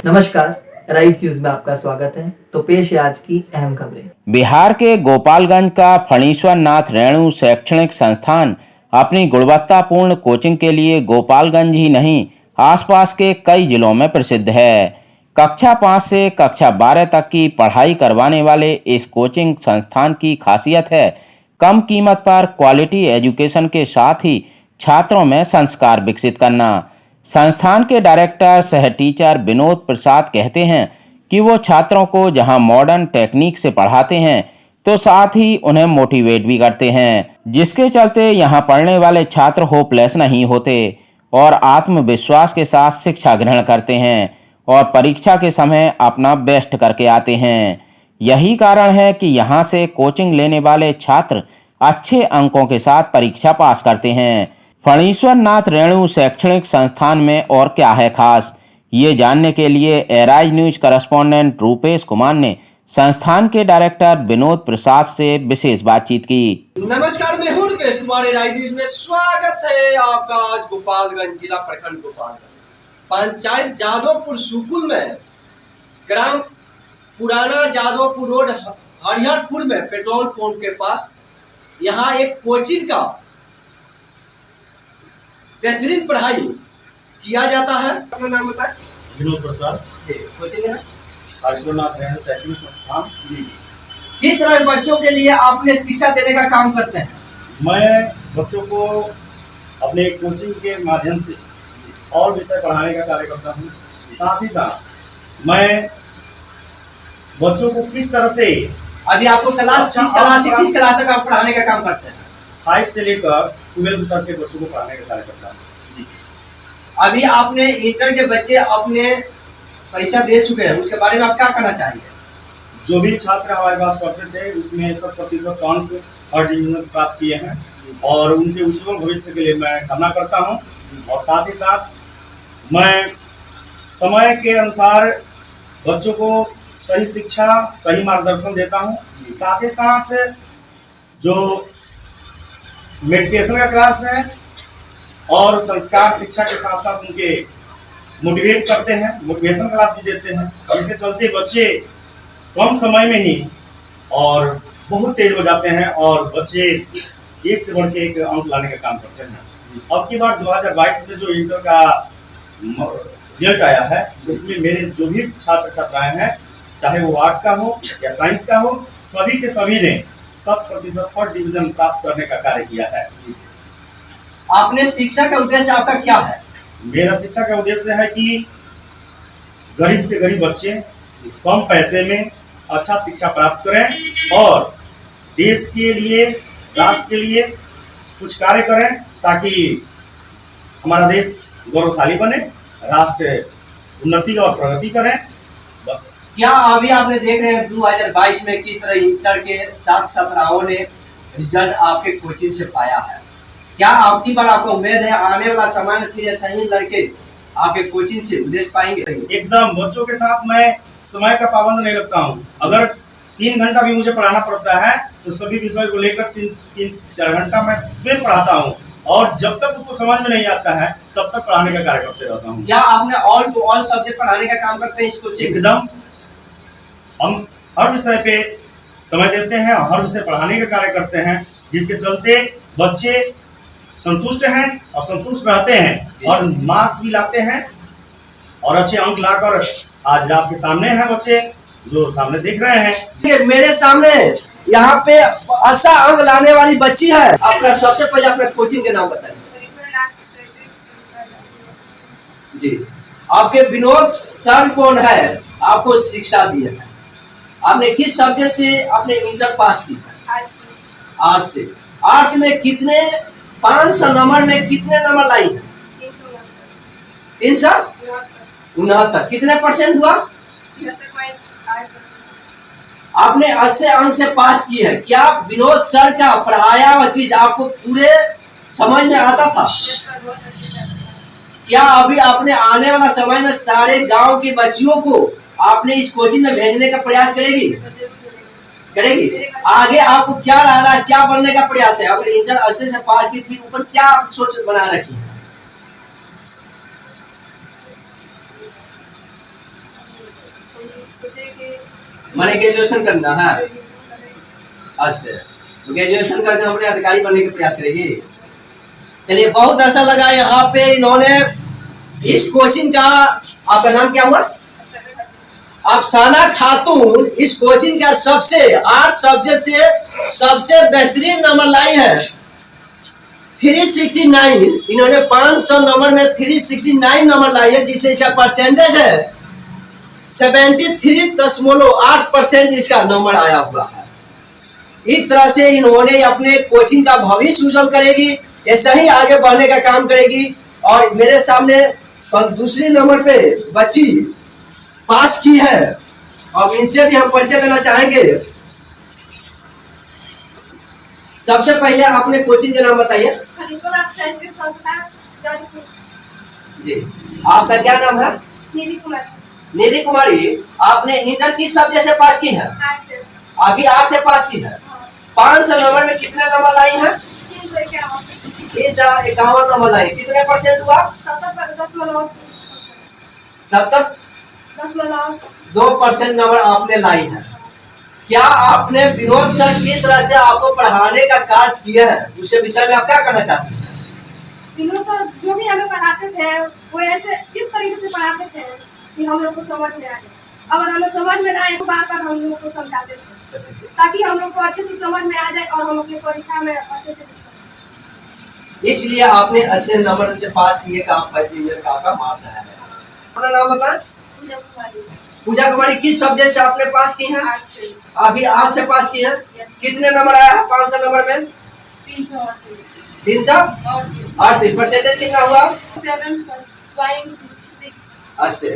नमस्कार, rice news में आपका स्वागत है। तो पेश है आज की अहम खबरें। बिहार के गोपालगंज का फणीश्वर नाथ रेणु शैक्षणिक संस्थान अपनी गुणवत्तापूर्ण कोचिंग के लिए गोपालगंज ही नहीं, आसपास के कई जिलों में प्रसिद्ध है। कक्षा 5 से कक्षा 12 तक की पढ़ाई करवाने वाले इस कोचिंग संस्थान की खासियत है कम कीमत पर क्वालिटी एजुकेशन के साथ ही छात्रों में संस्कार विकसित करना। संस्थान के डायरेक्टर सह टीचर विनोद प्रसाद कहते हैं कि वो छात्रों को जहां मॉडर्न टेक्निक से पढ़ाते हैं तो साथ ही उन्हें मोटिवेट भी करते हैं, जिसके चलते यहां पढ़ने वाले छात्र होपलेस नहीं होते और आत्मविश्वास के साथ शिक्षा ग्रहण करते हैं और परीक्षा के समय अपना बेस्ट करके आते हैं। यही कारण है कि यहां से कोचिंग लेने वाले छात्र अच्छे अंकों के साथ परीक्षा पास करते हैं। फणीश्वर नाथ रेणु शैक्षणिक संस्थान में और क्या है खास, ये जानने के लिए arise news correspondent Rupesh Kumar ने संस्थान के डायरेक्टर विनोद प्रसाद से विशेष बातचीत की। नमस्कार, मैं हूं रूपेश कुमार, एराइज न्यूज में स्वागत है आपका। आज गोपालगंज जिला प्रखंड गोपालगंज पंचायत जादवपुर सुकुल में ग्राम पुराना जादवपुर रोड हरिहरपुर में पेट्रोल पंप के पास यहाँ एक कोचिंग का बेहतरीन पढ़ाई किया जाता है। अपना नाम बताएं। विनोद प्रसाद। कोचिंग है फणीश्वर नाथ रेणु शैक्षणिक संस्थान। किस तरह बच्चों के लिए आपने शिक्षा देने का काम करते हैं? मैं बच्चों को अपने कोचिंग के माध्यम से और विषय पढ़ाने का कार्य करता हूँ। साथ ही साथ मैं बच्चों को किस तरह से अभी आपको क्लास किस क्लास तक आप पढ़ाने का काम करते हैं? 5 से लेकर 12 तक के बच्चों को पढ़ाने का कार्य करता हूँ। अभी आपने इंटर के बच्चे अपने परीक्षा दे चुके हैं, उसके बारे में आप क्या कहना चाहेंगे? जो भी छात्र हमारे पास पढ़ते थे उसमें 100% अंक हर डिवीजन प्राप्त किए हैं और उनके उज्जवल भविष्य के लिए मैं कामना करता हूं। और साथ ही साथ मैं समय के अनुसार बच्चों को सही शिक्षा, सही मार्गदर्शन देता हूं। साथ ही साथ जो मेडिटेशन का क्लास है और संस्कार शिक्षा के साथ साथ उनके मोटिवेट करते हैं, मोटिवेशन क्लास भी देते हैं, जिसके चलते बच्चे कम समय में ही और बहुत तेज हो जाते हैं और बच्चे एक से बढ़ के एक अंक लाने का काम करते हैं। अब की बार 2022 में जो इंटर का रिजल्ट आया है उसमें मेरे जो भी छात्र छात्राएं हैं, चाहे वो आर्ट का हो या साइंस का हो, सभी के सभी ने 100% फर्स्ट डिवीजन प्राप्त करने का कार्य किया है। आपने शिक्षा का उद्देश्य आपका क्या है? मेरा शिक्षा का उद्देश्य है कि गरीब से गरीब बच्चे कम पैसे में अच्छा शिक्षा प्राप्त करें और देश के लिए, राष्ट्र के लिए कुछ कार्य करें ताकि हमारा देश गौरवशाली बने, राष्ट्र उन्नति और प्रगति करें। बस। क्या अभी आपने देख रहे हैं 2022 में किस तरह इंटर के 7 छात्राओं ने रिजल्ट आपके कोचिंग से पाया है? क्या आपकी बार आपको उम्मीद है आने वाला समय में फिर ऐसा ही लड़के आपके कोचिंग से उद्देश्य पाएंगे? एकदम। बच्चों के साथ मैं समय का पाबंद नहीं रखता हूँ। अगर 3 घंटा भी मुझे पढ़ाना पड़ता है तो सभी विषय को लेकर 3-4 घंटा मैं फिर पढ़ाता हूँ और जब तक उसको समझ में नहीं आता है तब तक पढ़ाने का कार्य करते रहता हूँ। क्या आपने ऑल टू ऑल सब्जेक्ट पढ़ाने का काम करते हैं इसको? एकदम। हम हर विषय पे समय देते हैं और हर विषय पढ़ाने का कार्य करते हैं, जिसके चलते बच्चे संतुष्ट हैं और संतुष्ट रहते हैं और मार्क्स भी लाते हैं और अच्छे अंक लाकर आज आपके सामने हैं बच्चे जो सामने देख रहे हैं। मेरे सामने यहाँ पे अच्छा अंक लाने वाली बच्ची है। अपना सबसे पहले अपना कोचिंग के नाम बताइए। जी, आपके विनोद सर कौन है? आपको शिक्षा दिए है। आपने किस सब्जेक्ट से आपने इंटर पास की? आर्ट्स से। आर्ट्स में कितने 500 नंबर में कितने नंबर लाई है? 369। कितने % हुआ? आपने 80 अंक से पास की है। क्या विनोद सर का पढ़ाया हुआ चीज आपको पूरे समझ में आता था? क्या अभी आपने आने वाला समय में सारे गांव की बच्चियों को आपने इस कोचिंग में भेजने का प्रयास करेगी? आगे आपको क्या रहा, क्या बनने का प्रयास है? अगर इंटर 80 से पास की फिर ऊपर क्या सोच बना रखी है? सोचे कि मैंने ग्रेजुएशन करना है। ग्रेजुएशन करें। अच्छा, ग्रेजुएशन करके हमने अधिकारी बनने के प्रयास करेगी। चलिए, बहुत अच्छा लगा यहाँ पे इन्होंने इस कोचिंग का, आपका नाम क्या हुआ? अफसाना खातून इस कोचिंग का सबसे 8 सब्जेक्ट से सबसे बेहतरीन नंबर लाई है। 369, इन्होंने 500 नंबर में 369 नंबर लाई है, जिससे इसका परसेंटेज है 73.8% इसका नंबर आया हुआ है। इस तरह से इन्होंने अपने कोचिंग का भविष्य उज्जवल करेगी, ऐसा ही आगे बढ़ने का काम करेगी। और मेरे सामने दूसरे नंबर पे बच्ची पास की है, और इनसे भी हम परिचय लेना चाहेंगे। सबसे पहले अपने कोचिंग के नाम बताइए जी। आपका क्या नाम है? निधि कुमारी। आपने इंटर किस सब्जेक्ट से पास की है? अभी 8 से पास की है। 500 नंबर में कितने नंबर लाई है? 351 नंबर लाई। कितने परसेंट हुआ? 72% नंबर आपने लाई है। क्या आपने विनोद सर की तरह से आपको पढ़ाने का कार्य किया है? उसके विषय में आप क्या करना चाहते हैं? विनोद सर जो भी हमें पढ़ाते थे वो ऐसे इस तरीके से पढ़ाते थे कि हम लोग को समझ में आए। अगर हमें समझ में ना आए तो बार-बार हम लोगों को समझाते थे, ताकि हम लोग को अच्छे से समझ में आ जाए और हम अपनी परीक्षा में अच्छे से लिख सकें। इसलिए आपने अच्छे नंबर से पास किए का आप फर्स्ट ईयर का आपका मार्क्स आया है। अपना नाम बताएं। पूजा कुमारी किस सब्जेक्ट से आपने पास की है? अभी 8 से पास की है। कितने नंबर आया है 500 नंबर में? 338। परसेंटेज कितना हुआ? 7.6। अच्छा,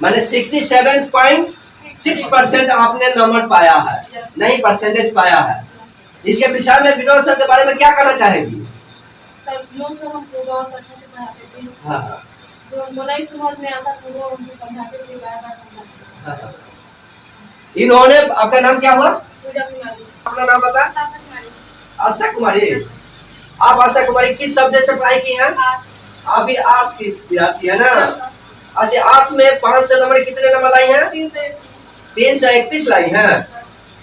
मैंने 67.6% आपने नंबर पाया है, नहीं परसेंटेज पाया है। इसके विषय में विनोद सर के बारे में क्या कहना चाहेंगी? सर विनोद सर हमको बहुत अच्छे से पढ़ाते थे। हाँ, जो हमको नहीं समझ में आता था वो हमको समझाते थे, बार-बार समझाते थे। हाँ। इन्होंने, आपका नाम क्या हुआ? पूजा कुमारी। अपना नाम बता। आशा कुमारी। आशा कुमारी। आप आशा कुमारी किस सब्जेक्ट से पढ़ाई की है? अभी आर्ट्स की विद्यार्थी है ना? अच्छा, आर्ट्स में 500 नंबर कितने नंबर लाई है? 331 लाई है।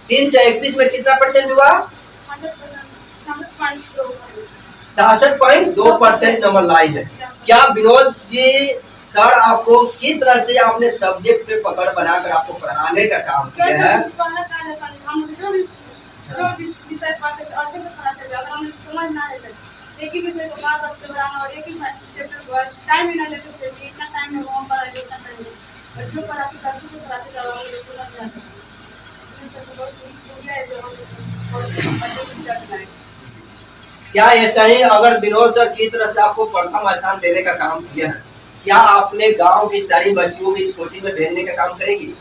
331 में कितना परसेंट हुआ? 66.2% नंबर लाई है। क्या विनोद जी सर आपको किस तरह से अपने सब्जेक्ट पे पकड़ बनाकर आपको पढ़ाने का काम किया है? समझ ना आए एक ही विषय को बार बार दोहराना और एक ही चैप्टर को टाइम ही ना लेते थे। इतना टाइम में वहाँ पर इतना टाइम और जो पढ़ाते थे अच्छे से पढ़ाते थे और हम लोग को लग जाता था। क्या ऐसा ही अगर विनोद सर की तरह से आपको प्रथम स्थान देने का काम किया है, क्या आपने गांव की सारी बच्चियों को इस कोचिंग में भेजने का काम करेगी?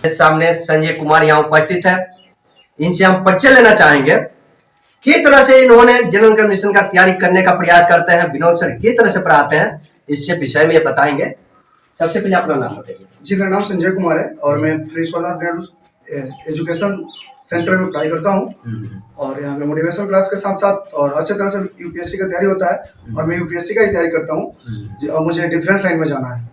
सामने संजय कुमार यहाँ उपस्थित है, इनसे हम परिचय लेना चाहेंगे। किस तरह से इन्होंने जनरल कमीशन का तैयारी करने का प्रयास करते हैं, विनोद सर किस तरह से पढ़ाते हैं, इससे विषय में ये बताएंगे। सबसे पहले अपना नाम बताइए। जी, मेरा नाम संजय कुमार है और मैं एजुकेशन सेंटर में पढ़ाई करता हूँ। और यहाँ पे मोटिवेशन क्लास के साथ साथ और अच्छे तरह से यूपीएससी का तैयारी होता है और मैं यूपीएससी का ही तैयारी करता हूँ और मुझे डिफरेंस लाइन में जाना है।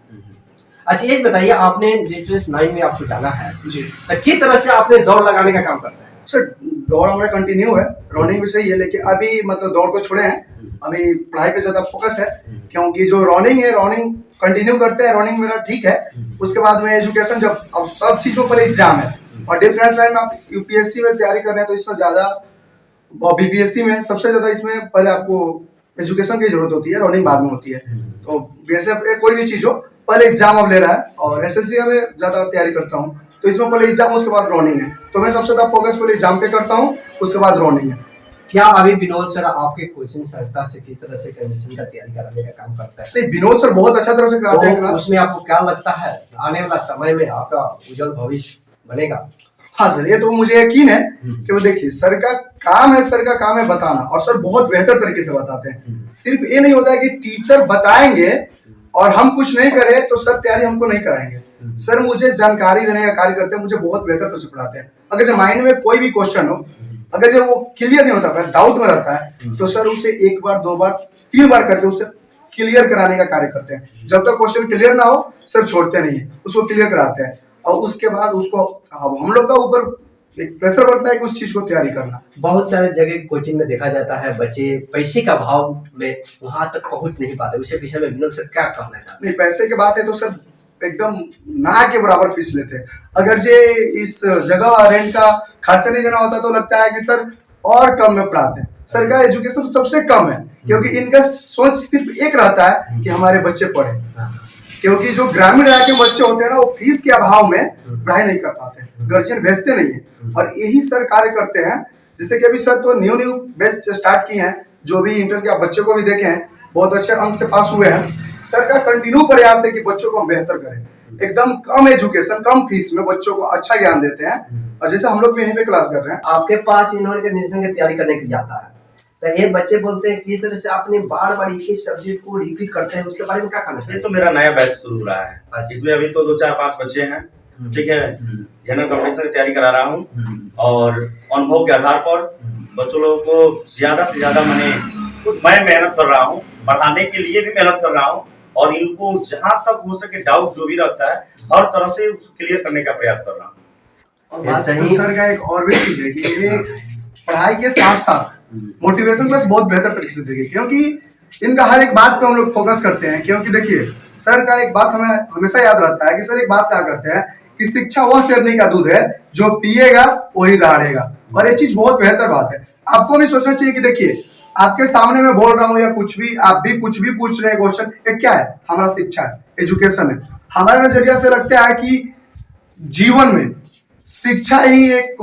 अच्छा, ये बताइए, आपने डिफरेंस लाइन में आपको जाना है जी, तो किस तरह से आपने दौड़ लगाने का काम करते हैं? सर दौड़ हमारा कंटिन्यू है, रनिंग भी सही है, लेकिन अभी मतलब दौड़ को छोड़े हैं, अभी पढ़ाई पे ज्यादा फोकस है। क्योंकि जो रनिंग है, रनिंग कंटिन्यू करते हैं, रनिंग मेरा ठीक है। उसके बाद में एजुकेशन, जब अब सब चीज में पहले एग्जाम है और डिफरेंस लाइन में आप यूपीएससी में तैयारी कर रहे हैं तो इसमें ज्यादा, और बीपीएससी में सबसे ज्यादा इसमें पहले आपको एजुकेशन की जरूरत होती है, रनिंग बाद में होती है। तो वैसे कोई भी चीज हो, पहले एग्जाम अब ले रहा है और एसएससी में ज्यादा तैयारी करता हूँ तो इसमें पहले एग्जाम, उसके बाद रनिंग है। तो मैं सबसे ज्यादा फोकस पहले एग्जाम पे करता हूँ, उसके बाद रनिंग है। क्या अभी विनोद सर आपके कोचिंग संस्था से किस तरह से कमीशन का तैयारी कराने का काम करता है? नहीं, विनोद सर बहुत अच्छा तरह से कराते हैं क्लास। उसमें आपको क्या लगता है आने वाला समय में आपका उज्जवल भविष्य बनेगा? हाँ सर, ये तो मुझे यकीन है कि वो देखिए सर का काम है बताना, और सर बहुत बेहतर तरीके से बताते हैं। सिर्फ ये नहीं होता है कि टीचर बताएंगे और हम कुछ नहीं करें तो सर तैयारी हमको नहीं कराएंगे। सर मुझे जानकारी देने का कार्य करते हैं, मुझे बहुत बेहतर तरह से पढ़ाते हैं। अगर जब माइंड में कोई भी क्वेश्चन हो, अगर जब वो क्लियर नहीं होता, डाउट में रहता है, तो सर उसे 1 बार 2 बार 3 बार करके उसे क्लियर कराने का कार्य करते हैं। जब तक क्वेश्चन क्लियर ना हो सर छोड़ते नहीं है, उसको क्लियर कराते हैं और उसके बाद उसको अब हम लोग का ऊपर एक प्रेशर बढ़ता है कि उस चीज को तैयारी करना। बहुत सारे जगह कोचिंग में देखा जाता है बच्चे पैसे का भाव में वहां तक पहुंच नहीं पाते, उसके विषय में विनोद सर क्या कहना चाहते नहीं, पैसे की बात है तो सर एकदम ना के बराबर फीस लेते हैं। अगर जे इस जगह रेंट का खर्चा नहीं देना होता तो लगता है कि सर और कम में पढ़ाते हैं। सर का एजुकेशन सबसे कम है क्योंकि इनका सोच सिर्फ एक रहता है कि हमारे बच्चे पढ़े, क्योंकि जो ग्रामीण इलाके के बच्चे होते हैं ना वो फीस के अभाव में पढ़ाई नहीं कर पाते, गार्जियन भेजते नहीं है और यही सर कार्य करते हैं। जैसे कि अभी सर तो न्यू बैच स्टार्ट किए हैं, जो भी इंटर के आप बच्चे को भी देखे हैं बहुत अच्छे अंक से पास हुए हैं। सर का कंटिन्यू प्रयास है कि बच्चों को हम बेहतर करें, एकदम कम एजुकेशन कम फीस में बच्चों को अच्छा ज्ञान देते हैं। और जैसे हम लोग भी यहीं पे क्लास कर रहे हैं। आपके पास इन्होंने की तैयारी करने के लिए आता है तो ये बच्चे बोलते हैं कि इस तरह से आपने बार एक ही सब्जेक्ट को रिपीट करते हैं, उसके बारे में क्या कहना ये चाहिए? तो मेरा नया बैच शुरू हो रहा है, इसमें अभी तो 2 4 5 बच्चे हैं, ठीक है। जनरल कॉम्पिटिशन की तैयारी करा रहा हूँ और अनुभव के आधार पर बच्चों लोगों को ज्यादा से ज्यादा मैं मेहनत कर रहा हूँ, पढ़ाने के लिए भी मेहनत कर रहा हूँ और इनको जहाँ तक हो सके डाउट जो भी रहता है हर तरह से क्लियर करने का प्रयास कर रहा हूँ। और बात तो सर का एक और भी चीज है कि ये पढ़ाई के साथ साथ मोटिवेशन क्लास बहुत बेहतर तरीके से देगी, क्योंकि इनका हर एक बात पे हम लोग फोकस करते हैं। क्योंकि देखिए सर का एक बात हमें हमेशा याद रहता है कि सर एक बात कहा करते हैं कि शिक्षा वो शेरनी का दूध है जो पिएगा वही दहाड़ेगा, और ये चीज बहुत बेहतर बात है। आपको भी सोचना चाहिए कि देखिए आपके सामने मैं बोल रहा हूँ या कुछ भी आप भी कुछ भी पूछ रहे हैं क्वेश्चन, ये क्या है? हमारा शिक्षा है, एजुकेशन है। हमारे नजरिया से लगता है कि जीवन में शिक्षा ही एक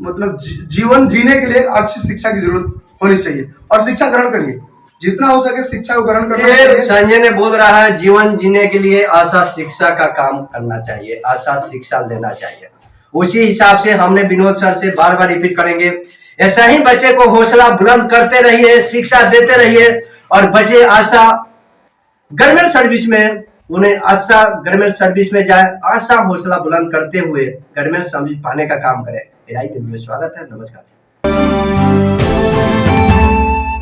मतलब जीवन जीने के लिए अच्छी शिक्षा की जरूरत होनी चाहिए और शिक्षा ग्रहण करिए, जितना हो सके शिक्षा को ग्रहण करना चाहिए। संजय ने बोल रहा है जीवन जीने के लिए आशा शिक्षा का काम करना चाहिए, आशा शिक्षा लेना चाहिए। उसी हिसाब से हमने विनोद सर से बार रिपीट करेंगे, ऐसा ही बच्चे को हौसला बुलंद करते रहिए, शिक्षा देते रहिए और बच्चे आशा ग्रामीण सर्विस में उन्हें आशा ग्रामीण सर्विस में जाए, आशा हौसला बुलंद करते हुए ग्रामीण सर्विस पाने का काम करें। मेरा स्वागत है, नमस्कार।